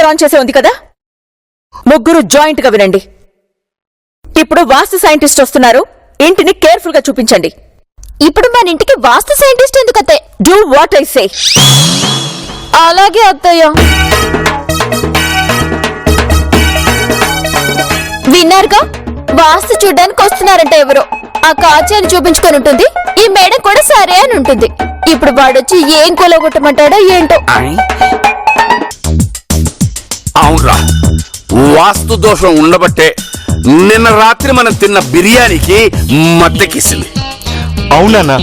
Speaker on చేసే ఉంది కదా, ముగ్గురు జాయింట్ గా వినండి. ఇప్పుడు వాస్తు సైంటిస్ట్ వస్తున్నారు, ఇంటిని కేర్ఫుల్ గా చూపించండి. ఇప్పుడు మన ఇంటికి వాస్తు సైంటిస్ట్ ఎందుకు అత్తయ్య? Do what I say. అలాగే అత్తయ్య. విన్నారుగా, వాస్తు చూడ్డానికి వస్తున్నారంట ఎవరో. ఆ కాచాన్ని చూపించుకొని ఉంటుంది, ఈ మేడం కూడా సరే అని ఉంటుంది. ఇప్పుడు వాడొచ్చి ఏం కొలగొట్టమంటాడో ఏంటో. అవునరా, వాస్తు దోషం ఉండబట్టే నిన్న రాత్రి మనం తిన్న బిర్యానీకి మద్దెకిసింది. అవునన్నా,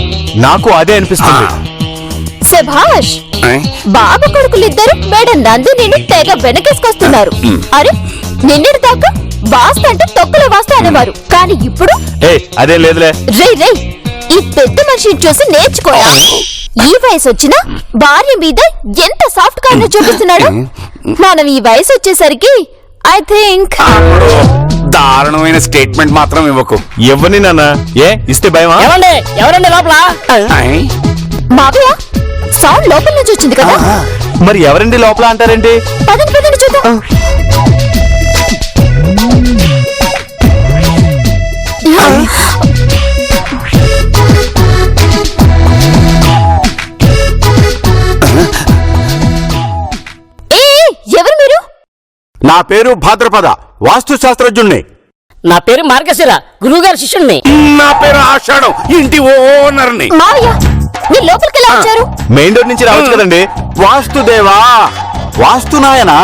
నాకు అదే అనిపిస్తుంది. శభాష్, బాబు కొడుకులిద్దరు మేడం నందిని తెగ వెనకేసుకొస్తున్నారు. అరే, నిన్నటి దాకా వాస్తు అంటే తొక్కుల వాస్తు అనేవారు, కానీ ఇప్పుడు అదే లేదులే. రే, ఈ పెద్ద మనిషిని చూసి నేర్చుకోరా. ఈ వయసు వచ్చినా భార్య మీద ఎంత సాఫ్ట్ కార్నర్ చూపిస్తున్నాడు. మనం ఈ వయసు వచ్చేసరికి ఐ థింక్. దారుణమైన స్టేట్మెంట్ మాత్రం ఇవ్వకు. ఇవ్వని నాన్న. ఇస్తే భయమా? ఎవరండి లోపల? మావయ్య, సౌండ్ లోపల నుంచి వచ్చింది కదా. మరి ఎవరండి లోపల అంటారండి? పదండి చూద్దాం. ఎవరు మీరు? నా పేరు భాద్రపద, వాస్తు శాస్త్రజ్ఞుణ్ణి. నా పేరు మార్గశిర, గురువుగారి శిష్యుణ్ణి. నా పేరు ఆషాఢం, ఇంటి ఓనర్ని. మావయ్య, మీరు లోపలికి ఎలా వచ్చారు? మెయిన్ డోర్ నుంచి రావచ్చు కదండి. వాస్తుదేవా, వాస్తు నాయనా.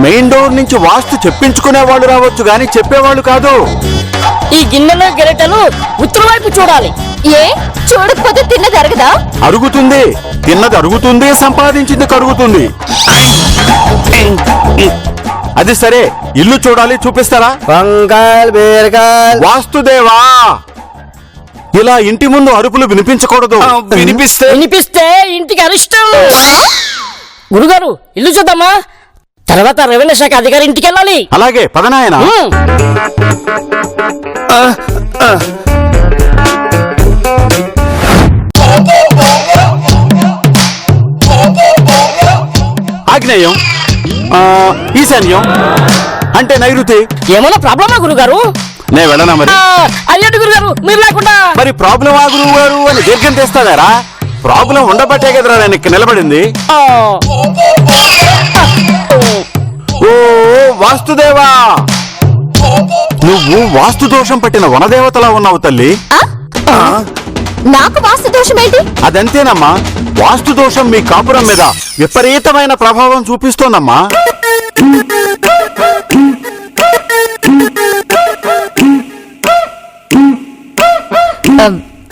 మెయిన్ డోర్ నుంచి వాస్తు చెప్పించుకునే వాళ్ళు రావచ్చు గాని చెప్పేవాళ్ళు కాదు. ఈ గిన్నెలో గెరెటలు ఉత్తర వైపు చూడాలి. ఏ చూడకపోతే తిన్నది అరగదా? అరుగుతుంది, తిన్నది అరుగుతుంది, సంపాదించింది కరుగుతుంది. అది సరే, ఇల్లు చూడాలి, చూపిస్తారా? వాస్తుదేవా, ఇలా ఇంటి ముందు అరుపులు వినిపించకూడదు. వినిపిస్తే ఇంటికి అరిష్టం. గురుగారు, ఇల్లు చూద్దామా? తర్వాత రెవెన్యూ శాఖ అధికారి ఇంటికి వెళ్ళాలి. అలాగే పదనాయన. ఆగ్నేయం, ఈశాన్యం అంటే నైరుతి. ఏమైనా ప్రాబ్లమా గురుగారు? నే వెళ్ళనా మరి? అయ్యండి గురుగారు, మీరు లేకుండా. మరి ప్రాబ్లం ఆ గురువు గారు అని దీర్ఘం తెస్తాడారా? ప్రాబ్లం ఉండబట్టే కదరా నేను ఇక్కడ నిలబడింది. ఓ వాస్తుదేవా, నువ్వు వాస్తు దోషం పట్టిన వనదేవతలా ఉన్నావు తల్లి. నాకు వాస్తు దోషం ఏంటి? అదంతేనమ్మా, వాస్తు దోషం మీ కాపురం మీద విపరీతమైన ప్రభావం చూపిస్తోందమ్మా.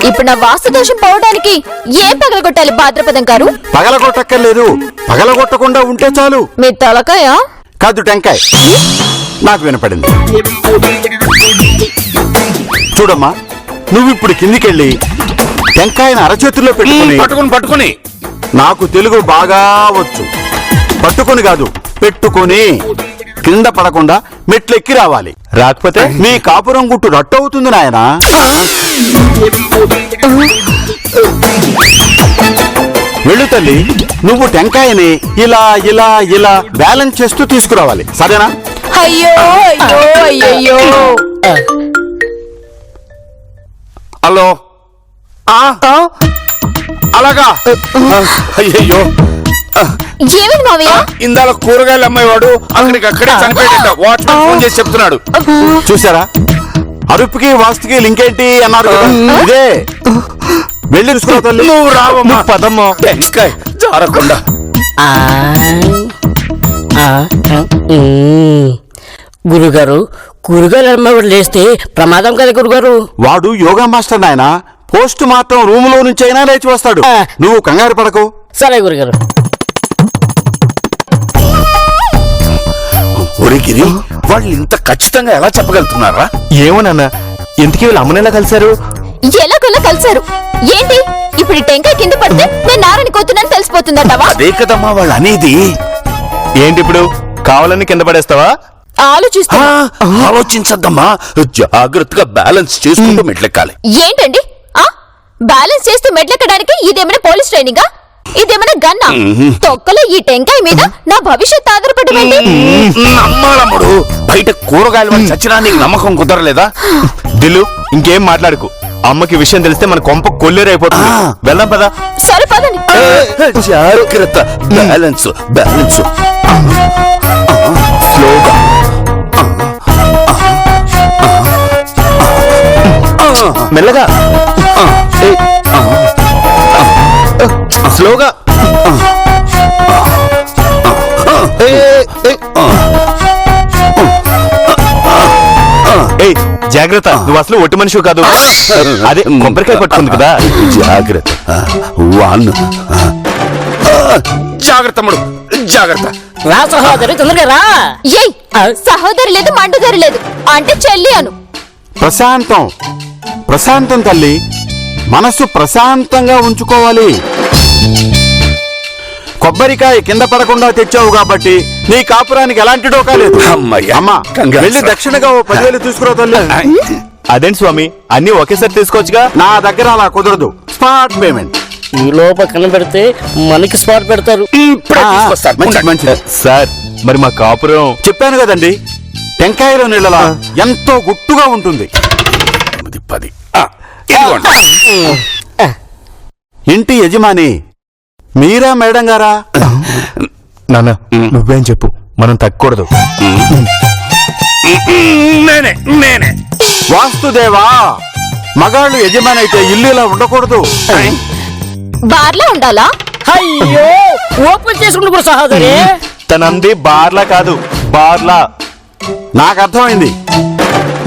ఇప్పుడు నా వాస్తు దోషం పోవడానికి ఏం పగలగొట్టాలి భాద్రపదం గారు? పగలగొట్టక్కర్లేదు, పగలగొట్టకుండా ఉంటే చాలు. మీ తలకాయ కాదు, టెంకాయ. నాకు వినపడింది. చూడమ్మా, నువ్విప్పుడు కిందికెళ్ళి టెంకాయను అరచేతుల్లో పట్టుకుని నాకు తెలుగు బాగా వచ్చు. పట్టుకుని కాదు, పెట్టుకుని కింద పడకుండా మెట్లెక్కి రావాలి. రాకపోతే మీ కాపురం గుట్టు రట్టవుతుంది నాయనా. వెళ్ళు తల్లి, నువ్వు టెంకాయని ఇలా ఇలా ఇలా బ్యాలెన్స్ చేస్తూ తీసుకురావాలి, సరేనా? అయ్యో అయ్యో అయ్యయ్యో. హలో, అలాగా? అయ్యయ్యో, ఏమిటి మావయ్య? ఇందాల కూరగాయలు అమ్మేవాడు అక్కడికక్కడే చనిపోయాడట. వాచ్మెన్ ఫోన్ చేసి చెప్తున్నాడు. చూసారా, అరుపుకి వాస్తుకి లింక్ ఏంటి అన్నారు. ఇదే వెళ్ళి చూసుకున్నావు తల్లి. నువ్వు రావమ్మా, పదమ్మా. టెంకాయ జారకుండా. గురుగారు, కూరగాయలు అమ్మేవాడు లేస్తే ప్రమాదం కదా గురుగారు. వాడు యోగా మాస్టర్ నాయన. పోస్ట్ మార్టం రూమ్ లో నుంచి అయినా లేచి వస్తాడు. నువ్వు కంగారు పడకు. సరే గురుగారు. ఒరిగిరి, వాళ్ళు ఇంత ఖచ్చితంగా ఎలా చెప్పగలుగుతున్నారా? ఏమోనన్నా, ఇంతకీ వీళ్ళు అమ్మనెలా కలిశారు? ఎలాగోలా కలిశారు. ఏంటి ఇప్పుడు టెంకాయ కింద పడితే నేను నారని కోతున్నాను తెలిసిపోతుందటవా? అదే కదమ్మా వాళ్ళు అనేది. ఏంటి ఇప్పుడు కావాలని కింద పడేస్తావా? ఆలోచించద్దమ్మా, జాగ్రత్తగా బ్యాలెన్స్ చేసుకుంటూ మెట్లెక్కాలి. ఏంటండి బ్యాలెన్స్ చేస్తూ మెట్లెక్కడానికి ఇదేమైనా పోలీస్ ట్రైనింగా? ఇదేమైనా గన్నా తొక్కలో ఈ టెంకాయ మీద నా భవిష్యత్ ఆధారపడమేంటి నమ్మాలమ్ముడు బయట కూరగాయలు వాళ్ళు చచ్చినా నీకు నమ్మకం కుదరలేదా? దిల్లు ఇంకేం మాట్లాడుకు. అమ్మకి విషయం తెలిస్తే మన కొంప కొల్లేరైపోతుంది. వెళ్దాం పదా. సరే పదండి. జాగ్రత్త, బ్యాలెన్స్ బ్యాలెన్స్. స్లోగా మెల్లగా స్లోగా. ఏయ్ జాగ్రత్త, నువ్వు అసలు ఒట్టి మనిషి కాదు. అదే కొబ్బరికాయ పట్టుకుంది కదా. జాగ్రత్త. జాగ్రత్త తమ్ముడు, జాగ్రత్త. రా సహోదరి, తొందరగా రా. ఏయ్ సహోదరి లేదు మండుదారి లేదు అంటే చెల్లి అను. ప్రశాంతం ప్రశాంతం తల్లి, మనస్సు ప్రశాంతంగా ఉంచుకోవాలి. కొబ్బరికాయ కింద పడకుండా తెచ్చావు కాబట్టి నీ కాపురానికి ఎలాంటి డోకా లేదు. అమ్మా వెళ్ళి దక్షిణగా 10,000 తీసుకురా తల్లి. అదేంటి స్వామి, అన్ని ఒకేసారి తీసుకోవచ్చుగా. నా దగ్గర అలా కుదరదు, స్పాట్ పేమెంట్. ఈ లోప కనబెడితే మనకి స్పాట్ పెడతారు. మంచిది మంచిది. సార్ మరి మా కాపురం. చెప్పాను కదండి, టెంకాయలో నీళ్ళలా ఎంతో గుట్టుగా ఉంటుంది. 10. ఇంటి యజమాని మీరా మేడం గారా? నాన్న నువ్వేం చెప్పు, మనం తగ్గకూడదు. నేనే వాస్తుదేవా. మగాళ్ళు యజమాని అయితే ఇల్లు ఇలా ఉండకూడదు. బార్లా ఉండాలా? అయ్యో ఓపెన్ చేసుకుంటు కూడా సహోదరి. తనంది బార్లా కాదు, బార్లా. నాకు అర్థమైంది,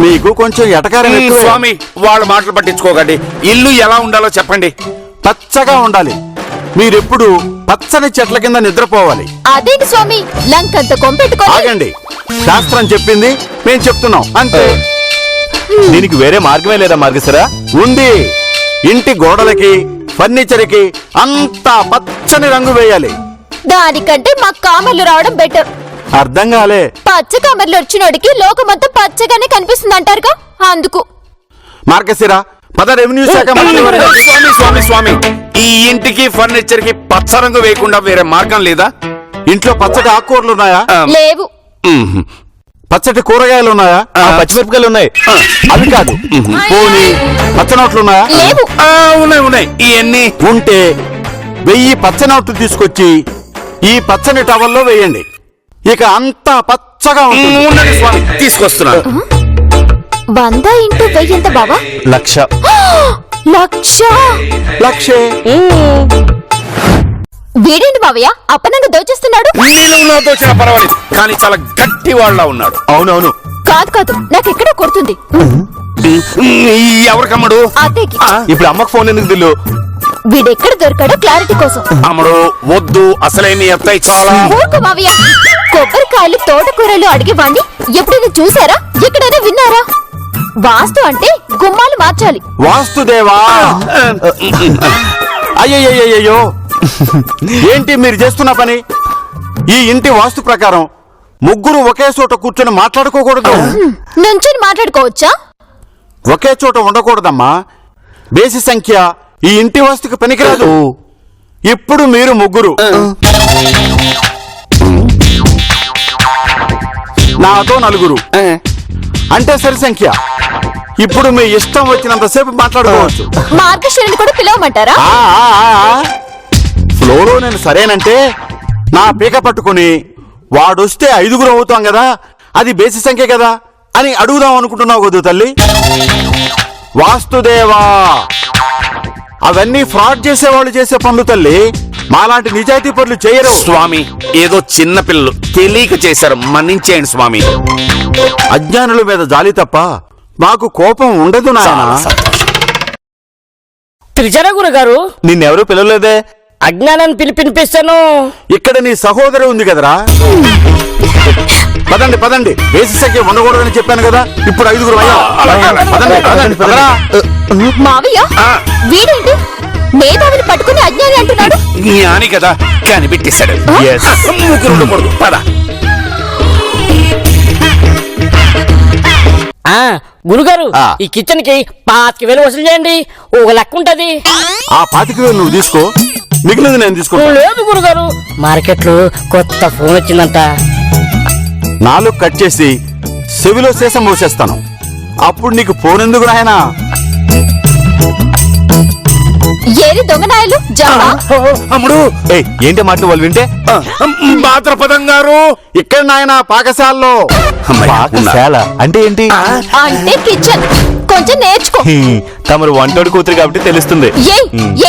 మీకు కొంచెం ఎటకారం ఎక్కువే. స్వామి వాళ్ళ మాటలు పట్టించుకోకండి. ఇల్లు ఎలా ఉండాలో చెప్పండి. పచ్చగా ఉండాలి. మీరెప్పుడు పచ్చని చెట్ల కింద నిద్రపోవాలి. అదేంటి స్వామి లంకంత కొంపెట్టుకొని. ఆగండి, శాస్త్రం చెప్పింది మేం చెప్తున్నాం అంతే. దీనికి వేరే మార్గమే లేదా మార్గసరా? ఉంది. ఇంటి గోడలకి ఫర్నిచర్కి అంతా పచ్చని రంగు వేయాలి. దానికంటే మా కామర్లు రావడం బెటర్. అర్థం కాలే. పచ్చ కామర్లు వచ్చినోడికి లోకమంతా పచ్చగానే కనిపిస్తుంది అంటారుగా, అందుకు. మార్గశిర పద, రెవెన్యూ శాఖ మంత్రి వర్గ. స్వామి స్వామి స్వామి, ఈ ఇంటికి ఫర్నిచర్ కి పచ్చ రంగు వేయకుండా వేరే మార్గం లేదా? ఇంట్లో పచ్చటి ఆకుకూరలు ఉన్నాయా? లేవు. పచ్చటి కూరగాయలు ఉన్నాయా? పచ్చిమిరపకాయలు ఉన్నాయి. అవి కాదు. పోనీ పచ్చనోట్లు ఉన్నాయా? లేవు. ఉన్నాయి ఉన్నాయి. ఇవన్నీ ఉంటే 1000 పచ్చనోట్లు తీసుకొచ్చి ఈ పచ్చని టవల్లో వేయండి. ఇక అంతా పచ్చగా ఉంటుంది. ఉండండి స్వామి, తీసుకొస్తున్నాను. 100 ఇంటూ 1000 ఎంత బావా? 1,00,000. లక్ష. లక్షే. వీడేంటి బావయ్య అప్పనంగా దోచేస్తున్నాడు? నీళ్ళు ఉన్నా దోచినా పర్వాలేదు, కానీ చాలా గట్టి వాళ్ళ ఉన్నాడు. అవునవును. కాదు కాదు, నాకెక్కడో కొడుతుంది. ఎవరికమ్మడు? అత్తయ్యకి. ఇప్పుడు అమ్మకు ఫోన్ ఎందుకు దిల్లు? వీడెక్కడ దొరికాడో క్లారిటీ కోసం. అమ్మడు వద్దు, అసలే మీ అత్తయ్య చాలా. ఊరుకో మావయ్య. కొబ్బరికాయలు తోటకూరలు అడిగి వాణ్ణి ఎప్పుడైనా చూసారా? ఎక్కడైనా విన్నారా? వాస్తు అంటే గుమ్మాలు మార్చాలి. వాస్తుదేవా. అయ్యయ్యో, ఏంటి మీరు చేస్తున్న పని? ఈ ఇంటి వాస్తు ప్రకారం ముగ్గురు ఒకే చోట కూర్చొని మాట్లాడుకోకూడదు. నుంచొని మాట్లాడుకోవచ్చా? ఒకే చోట ఉండకూడదమ్మా. బేసి సంఖ్య ఈ ఇంటి వాస్తుకి పనికిరాదు. ఇప్పుడు మీరు ముగ్గురు, నాతో 4, అంటే సరి సంఖ్య. ఇప్పుడు మీ ఇష్టం వచ్చినంతసేపు మాట్లాడుకోవచ్చు. మార్గశిరుని కూడా పిలవమంటారా? ఫ్లోలో నేను సరేనంటే నా పీక పట్టుకుని వాడొస్తే 5 అవుతాం కదా, అది బేసి సంఖ్య కదా అని అడుగుదాం అనుకుంటున్నావు కదూ తల్లి. వాస్తుదేవా, అవన్నీ ఫ్రాడ్ చేసేవాళ్ళు చేసే పనులు తల్లి. మాలాంటి నిజాయితీ పనులు చేయరు. స్వామి ఏదో చిన్న పిల్లలు తెలియక చేశారు, మన్నించేయండి స్వామి. అజ్ఞానుల మీద జాలి తప్ప మాకు కోపం ఉండదు నాయనా. పిలిచారా గురుగారు? నిన్నెవరూ పిలవలేదే. అజ్ఞానాన్ని పిలిపినిపిస్తాను. ఇక్కడ నీ సహోదరి ఉంది కదరా. పదండి పదండి, బేసి సంఖ్య ఉండకూడదని చెప్పాను కదా. ఇప్పుడు 5 అయ్యాం. పదండి పదండి పదరా. మావయ్య వీడేంటి మేధావిని పట్టుకుని అజ్ఞాని అంటున్నాడు? జ్ఞాని కదా, కనిపెట్టేశాడు. Yes. ముగ్గురు ఉండకూడదు, పద. గురుగారు ఈ కిచెన్ కి 5,000 వసూలు చేయండి. ఒక లెక్క ఉంటది. ఆ 25,000 నువ్వు తీసుకో, మిగిలింది నేను తీసుకుంటాను. లేదు గురుగారు, మార్కెట్ లో కొత్త ఫోన్ వచ్చిందంట. నాలుగు కట్ చేసి చెవిలో సీసం మూసేస్తాను. అప్పుడు నీకు ఫోన్ ఎందుకు నాయనా? ఏరి దొంగనాయలు జామా. అమ్ముడు ఏయ్ ఏంటి మాటలు వాళ్ళు వింటే? భాద్రపదం గారు ఇక్కడ నాయనా పాకశాలలో. పాకశాల అంటే ఏంటి? అంటే కిచెన్. కొంచెం నేర్చుకో. తమరు వంటోడు కూతురు కాబట్టి తెలుస్తుంది.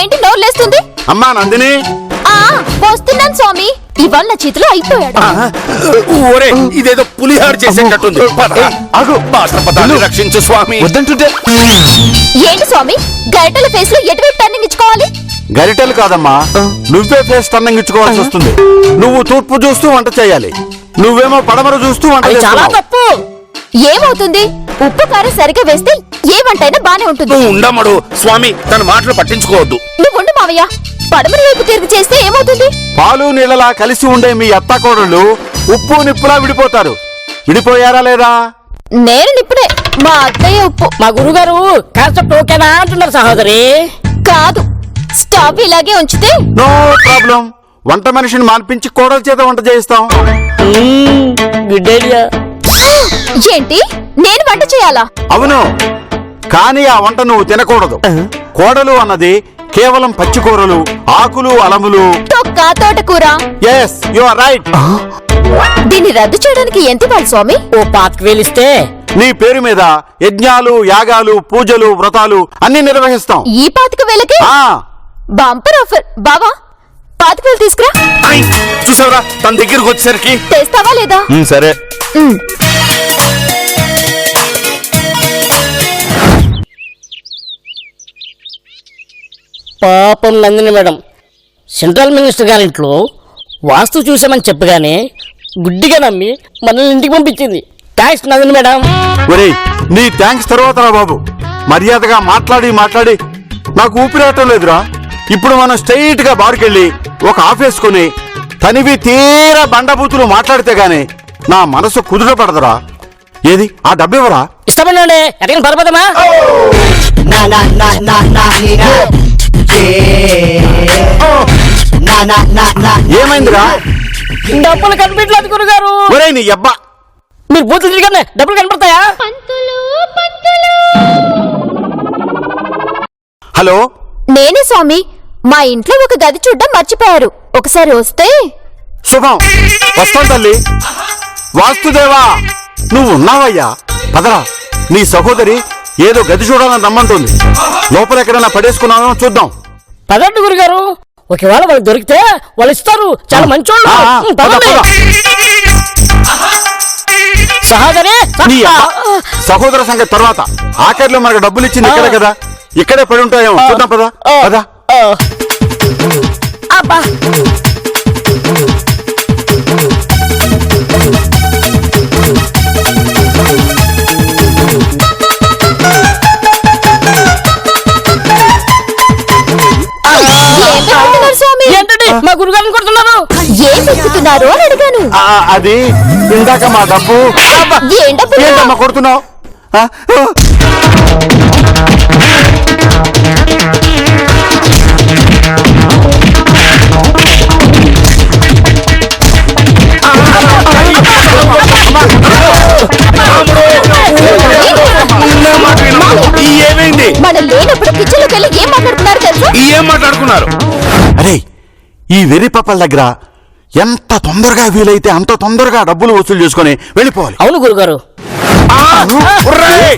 ఏంటి నోర్లేస్తుంది? అమ్మా నందిని, ఆ వస్తున్నాను స్వామి. ఇవాళ నా చేతిలో అయిపోయాడు. ఓరే ఇదేదో పులిహార చేసేటట్టుంది. ఆగు. భాద్రపదాన్ని రక్షించు స్వామి. వద్దంటుంటే ఏంటి స్వామి గరిటెల ఫేస్ లో ఎటువైపు టర్నింగ్ ఇచ్చుకోవాలి? గరిటెలు కాదమ్మా, నువ్వే ఫేస్ టర్నింగ్ ఇచ్చుకోవాల్సి వస్తుంది. నువ్వు తూర్పు చూస్తూ వంట చేయాలి, నువ్వేమో పడమర చూస్తూ వంట అది చాలా చేస్తున్నావు. తప్పు. ఏమవుతుంది? ఉప్పు కారం సరిగా వేస్తే ఏ వంటైనా బానే ఉంటుంది. నువ్వు ఉండమ్మడు స్వామి, తన మాటలు పట్టించుకోవద్దు. నువ్వు ఉండు మావయ్య. పడమర వైపు తిరిగి చేస్తే ఏమవుతుంది? పాలు నీళ్ళలా కలిసి ఉండే మీ అత్తాకోడళ్ళు ఉప్పు నిప్పులా విడిపోతారు. విడిపోయారా లేదా? నేను నిప్పుడే, మా అత్తయ్య ఉప్పు. మా గురుగారు కాన్సెప్ట్ ఓకేనా అంటున్నారు సహోదరి. కాదు, స్టవ్ ఇలాగే ఉంచితే నో ప్రాబ్లం. వంట మనిషిని మాన్పించి కోడల చేత వంట చేయిస్తాం. Good idea. ఏంటి నేను వంట చేయాలా? అవును, కానీ ఆ వంట నువ్వు తినకూడదు. కోడలు అన్నది కేవలం పచ్చికూరలు, ఆకులు, అలములు. తొక్క తోటకూర. Yes you are right. దీన్ని రద్దు చేయడానికి ఎంత ఇవ్వాలి స్వామి? ఓ పాతికి వేలిస్తే నీ పేరు మీద యజ్ఞాలు, యాగాలు, పూజలు, వ్రతాలు అన్ని నిర్వహిస్తాం. ఈ 25,000కి ఆ బంపర్ ఆఫర్. బావా 25,000 తీసుకురా. ఐ, చూసావురా తన దగ్గరికి వచ్చేసరికి. తెస్తావా లేదా? సరే. ఉమ్. పాపం నందిని మేడం సెంట్రల్ మినిస్టర్ గారింట్లో వాస్తు చూసామని చెప్పగానే గుడ్డిగా నమ్మి మనల్ని ఇంటికి పంపించింది. Thanks Nandini madam. ఒరేయ్, నీ థ్యాంక్స్ తర్వాత రా బాబు. మర్యాదగా మాట్లాడి మాట్లాడి నాకు ఊపిరాటం లేదురా. ఇప్పుడు మనం స్ట్రైట్ గా బార్కెళ్ళి ఒక ఆఫేసుకుని తనివి తీరా బండబూతులు మాట్లాడితే గాని నా మనసు కుదుట పడదురా. ఏది ఆ డబ్బివ్వరా? ఇష్టపడినండి ఎక్కడికి పరపదమా? ఏమైందిరా? డబ్బులు కనిపించలేదు గురుగారు. ఒరేయ్ నీ అబ్బా, మీరు బూతులు తిరిగానే డబ్బులు కనపడతాయా? హలో నేనే స్వామి. మా ఇంట్లో ఒక గది చూడ్డం మర్చిపోయారు. ఒకసారి వస్తే. శుభం, వస్తాం తల్లి. వాస్తుదేవా నువ్వు ఉన్నావయ్యా. పదరా, నీ సహోదరి ఏదో గది చూడాలని రమ్మంటుంది. లోపల ఎక్కడైనా పడేసుకున్నానో చూద్దాం. పదండి గురుగారు, ఒకవేళ వాళ్ళకి దొరికితే వాళ్ళు ఇస్తారు. చాలా మంచోళ్ళు. పద, పద. సహోదరి నీ అబ్బా, సహోదర సంగతి తర్వాత. ఆఖరిలో మనకు డబ్బులు ఇచ్చింది ఇక్కడే కదా, ఇక్కడే పడి ఉంటాయేమో. చూద్దాం పదా పదా. అబ్బా స్వామి ఏంటండి మా గురుగారిని కొడుతున్నారు? ఏం వెతుకుతున్నారు అని అడిగాను. అది ఇందాక మా డబ్బు. ఏం డబ్బులు? ఏంటమ్మా కొడుతున్నావు? ఏమైంది? మనం లేనప్పుడు కిచెన్ లోకి వెళ్ళి ఏం మాట్లాడుతున్నారు తెలుసా? ఏం మాట్లాడుకున్నారు? అరే, ఈ వెర్రి పప్పల దగ్గర ఎంత తొందరగా వీలైతే అంత తొందరగా డబ్బులు వసూలు చేసుకుని వెళ్ళిపోవాలి. అవును గురుగారు. ఒరేయ్,